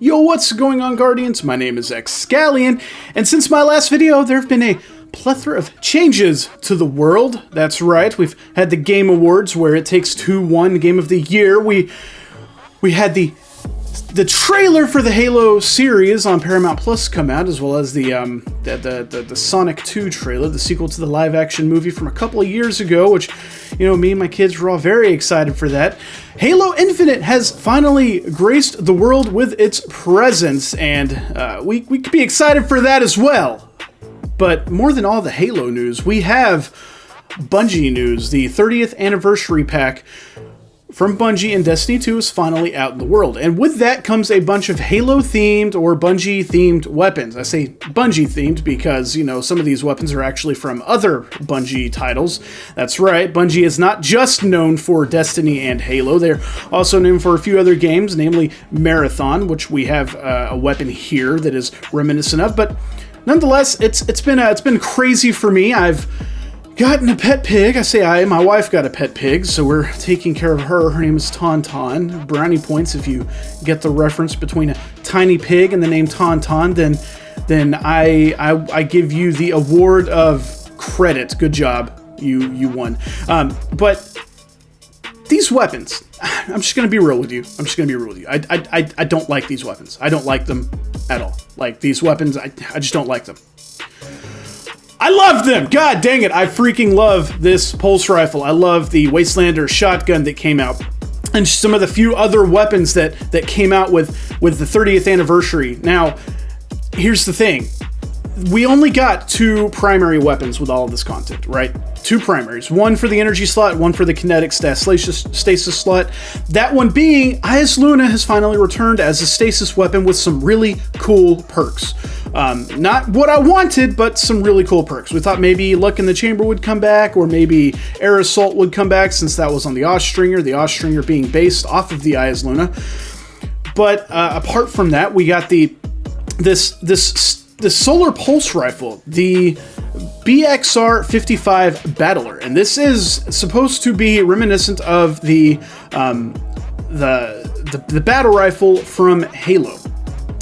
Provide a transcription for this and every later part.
Yo, what's going on, Guardians? My name is Excalion, and since my last video, there have been a plethora of changes to the world. That's right, we've had the Game Awards, where It Takes Two won Game of the Year. We had the trailer for the Halo series on Paramount Plus come out, as well as the Sonic 2 trailer, the sequel to the live-action movie from a couple of years ago, which, you know, me and my kids were all very excited for that. Halo Infinite has finally graced the world with its presence, and we could be excited for that as well. But more than all the Halo news, we have Bungie news. The 30th anniversary pack from Bungie and Destiny 2 is finally out in the world. And with that comes a bunch of Halo-themed or Bungie-themed weapons. I say Bungie-themed because, you know, some of these weapons are actually from other Bungie titles. That's right, Bungie is not just known for Destiny and Halo. They're also known for a few other games, namely Marathon, which we have a weapon here that is reminiscent of. But nonetheless, it's been crazy for me. I've gotten a pet pig. I say my wife got a pet pig, so we're taking care of her. Her name is Tauntaun. Brownie points if you get the reference between a tiny pig and the name Tauntaun, then I give you the award of credit. Good job. You won. But these weapons, I'm just going to be real with you. I don't like these weapons. I don't like them at all. Like, these weapons, I just don't like them. I love them! God dang it, I freaking love this pulse rifle. I love the Wastelander shotgun that came out. And some of the few other weapons that came out with the 30th anniversary. Now, here's the thing. We only got two primary weapons with all of this content, right? Two primaries. One for the energy slot, one for the kinetic stasis slot. That one being, IS Luna has finally returned as a stasis weapon with some really cool perks. Not what I wanted, but some really cool perks. We thought maybe Luck in the Chamber would come back, or maybe Air Assault would come back, since that was on the Austringer, being based off of the IS Luna. But apart from that, we got the solar pulse rifle, the BXR-55 Battler, and this is supposed to be reminiscent of the battle rifle from Halo.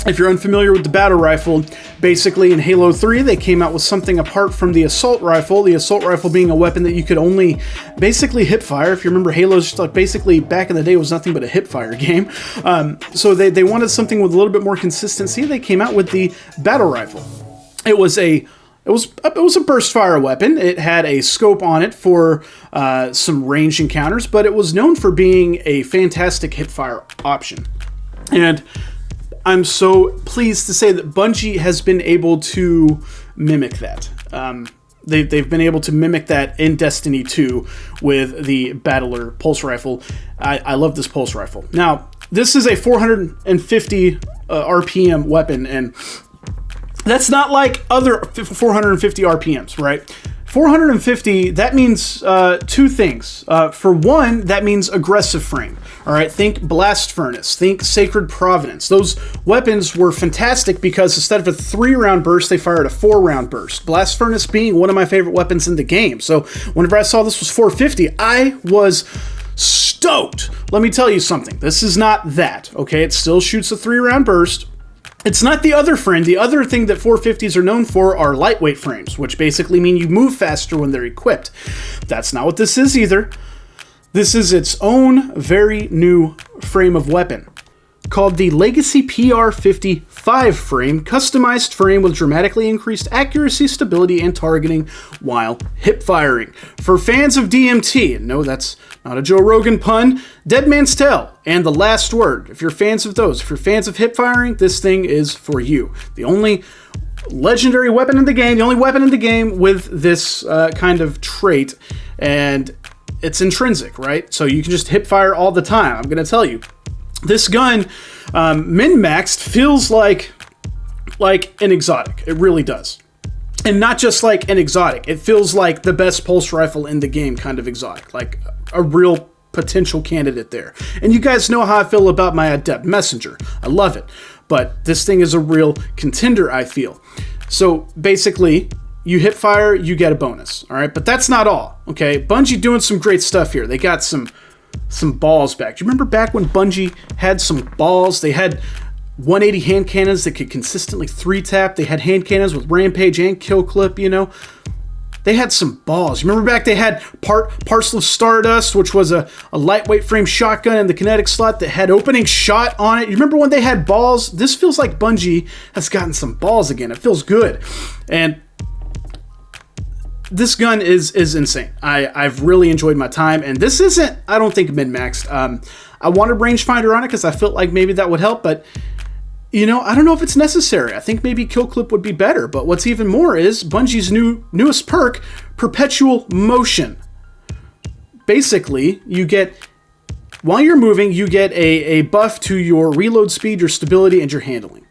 If you're unfamiliar with the battle rifle, basically in Halo 3 they came out with something apart from the assault rifle. The assault rifle being a weapon that you could only basically hip fire. If you remember, Halo's like basically back in the day was nothing but a hip fire game. So they wanted something with a little bit more consistency. They came out with the battle rifle. It was a burst fire weapon. It had a scope on it for some range encounters, but it was known for being a fantastic hip fire option. And I'm so pleased to say that Bungie has been able to mimic that. They've been able to mimic that in Destiny 2 with the Battler pulse rifle. I love this pulse rifle. Now, this is a 450 RPM weapon, and that's not like other 450 RPMs, right? 450, that means two things. For one, that means aggressive frame. All right, think Blast Furnace, think Sacred Providence. Those weapons were fantastic because instead of a 3-round burst, they fired a 4-round burst. Blast Furnace being one of my favorite weapons in the game. So whenever I saw this was 450, I was stoked. Let me tell you something. This is not that, okay? It still shoots a 3-round burst. It's not the other frame. The other thing that 450s are known for are lightweight frames, which basically mean you move faster when they're equipped. That's not what this is either. This is its own very new frame of weapon, called the Legacy PR-55 frame, customized frame with dramatically increased accuracy, stability, and targeting while hip firing. For fans of DMT, no, that's not a Joe Rogan pun, Dead Man's Tell, and The Last Word. If you're fans of those, if you're fans of hip firing, this thing is for you. The only legendary weapon in the game, the only weapon in the game with this kind of trait, and it's intrinsic, right? So you can just hip fire all the time. I'm going to tell you. This gun, min-maxed, feels like an exotic. It really does. And not just like an exotic. It feels like the best pulse rifle in the game kind of exotic. Like a real potential candidate there. And you guys know how I feel about my Adept Messenger. I love it. But this thing is a real contender, I feel. So basically, you hip fire, you get a bonus. All right, but that's not all. Okay, Bungie doing some great stuff here. They got some balls back. Do you remember back when Bungie had some balls? They had 180 hand cannons that could consistently 3-tap. They had hand cannons with rampage and kill clip, you know. They had some balls. You remember back they had Parcel of Stardust, which was a lightweight frame shotgun in the kinetic slot that had opening shot on it. You remember when they had balls? This feels like Bungie has gotten some balls again. It feels good. And this gun is insane. I've really enjoyed my time. And this isn't, I don't think, min-maxed. I wanted rangefinder on it because I felt like maybe that would help. But you know, I don't know if it's necessary. I think maybe kill clip would be better. But what's even more is Bungie's newest perk, Perpetual Motion. Basically, you get, while you're moving, you get a buff to your reload speed, your stability, and your handling.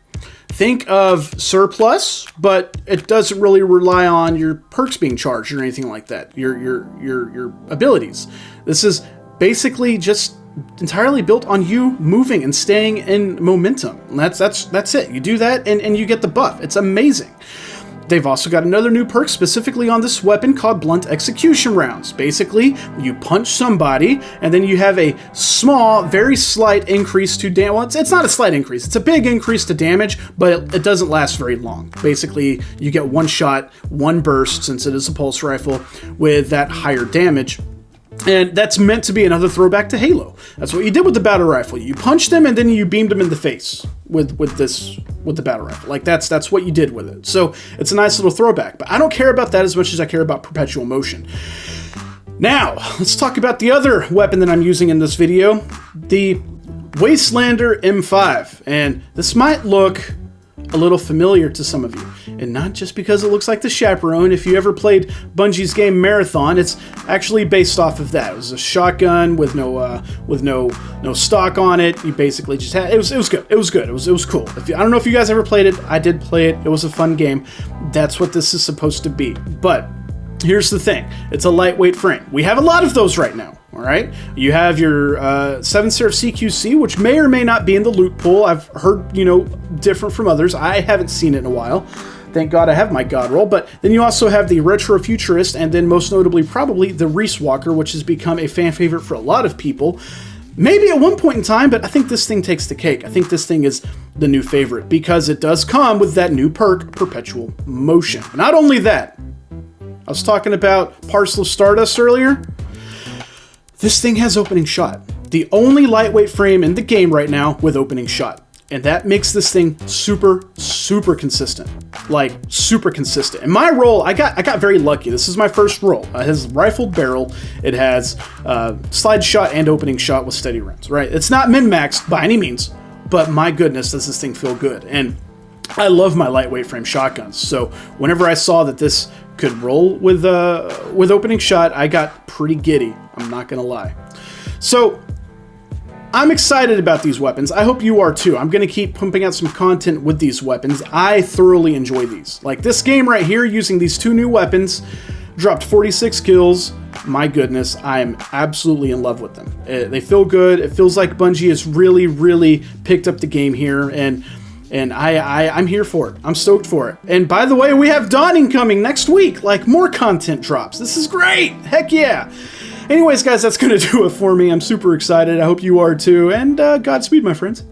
Think of Surplus, but it doesn't really rely on your perks being charged or anything like that. Your abilities. This is basically just entirely built on you moving and staying in momentum. And that's it. You do that and you get the buff. It's amazing. They've also got another new perk specifically on this weapon called Blunt Execution Rounds. Basically, you punch somebody and then you have a small, very slight increase to damage. Well, it's not a slight increase. It's a big increase to damage, but it doesn't last very long. Basically, you get one shot, one burst, since it is a pulse rifle, with that higher damage. And that's meant to be another throwback to Halo. That's what you did with the battle rifle. You punched them and then you beamed them in the face with the battle rifle. Like that's what you did with it. So it's a nice little throwback. But I don't care about that as much as I care about Perpetual Motion. Now, let's talk about the other weapon that I'm using in this video, the Wastelander M5. And this might look a little familiar to some of you, and not just because it looks like the Chaperone. If you ever played Bungie's game Marathon, it's actually based off of that. It was a shotgun with no stock on it. You basically just had it was good. It was good. It was cool. I don't know if you guys ever played it. I did play it. It was a fun game. That's what this is supposed to be. But here's the thing. It's a lightweight frame. We have a lot of those right now. All right, you have your 7 Seraph CQC, which may or may not be in the loot pool. I've heard, different from others. I haven't seen it in a while. Thank God I have my God roll. But then you also have the Retro Futurist, and then most notably probably the Reese Walker, which has become a fan favorite for a lot of people. Maybe at one point in time, but I think this thing takes the cake. I think this thing is the new favorite because it does come with that new perk, Perpetual Motion. Not only that, I was talking about Parcel of Stardust earlier. This thing has opening shot. The only lightweight frame in the game right now with opening shot. And that makes this thing super, super consistent. Like, super consistent. In my roll, I got very lucky. This is my first roll. It has rifled barrel. It has slide shot and opening shot with steady rounds, right? It's not min-maxed by any means, but my goodness, does this thing feel good. And I love my lightweight frame shotguns. So whenever I saw that this could roll with opening shot, I got pretty giddy. I'm not gonna lie. So I'm excited about these weapons. I hope you are too. I'm gonna keep pumping out some content with these weapons. I thoroughly enjoy these. Like this game right here, using these two new weapons, dropped 46 kills. My goodness, I am absolutely in love with them. They feel good. It feels like Bungie has really, really picked up the game here, and I'm here for it. I'm stoked for it. And by the way, we have Dawning coming next week. Like, more content drops. This is great. Heck yeah. Anyways, guys, that's going to do it for me. I'm super excited. I hope you are too. And Godspeed, my friends.